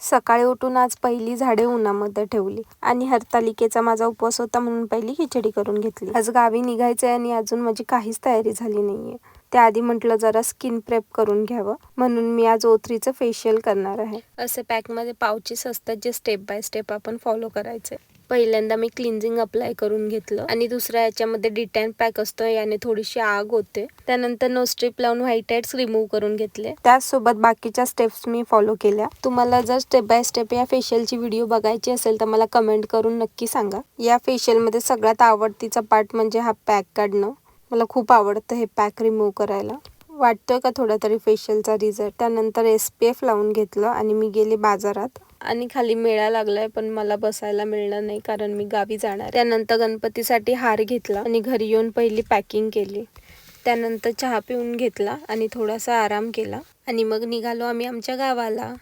सकाळी उठून आज पहिली झाडे उन्हामध्ये ठेवली आणि हरतालिकेचा माझा उपवास होता म्हणून पहिली खिचडी करून घेतली. आज गावी निघायचंय आणि अजून माझी काहीच तयारी झाली नाहीये. त्याआधी म्हटलं जरा स्किन प्रेप करून घ्यावं म्हणून मी आज ओथरीचं फेशियल करणार आहे. असे पॅकमध्ये पाउचेस असतात जे स्टेप बाय स्टेप आपण फॉलो करायचे. पहिल्यांदा मी क्लिन्झिंग अप्लाय करून घेतलं आणि दुसऱ्या याच्यामध्ये डिटॅन पॅक असतं, याने थोडीशी आग होते. त्यानंतर नो स्ट्रिप लावून व्हाईट हेड्स रिमूव्ह करून घेतले. त्याचसोबत बाकीच्या स्टेप्स मी फॉलो केल्या. तुम्हाला जर स्टेप बाय स्टेप या फेशियलची व्हिडिओ बघायची असेल तर मला कमेंट करून नक्की सांगा. या फेशियलमध्ये सगळ्यात आवडतीचा पार्ट म्हणजे हा पॅक काढणं. मला खूप आवडतं हे पॅक रिमूव्ह करायला. वाटतोय का थोडा तरी फेशियलचा रिझल्ट. त्यानंतर SPF लावून घेतलं आणि मी गेले बाजारात आणि खाली मेळा लागलाय पण मला बसायला मिळणार नाही कारण मी गावी जाणार. त्यानंतर गणपतीसाठी हार घेतला आणि घरी येऊन पहिली पॅकिंग केली. त्यानंतर चहा पिऊन घेतला आणि थोडासा आराम केला आणि मग निघालो आम्ही आमच्या गावाला.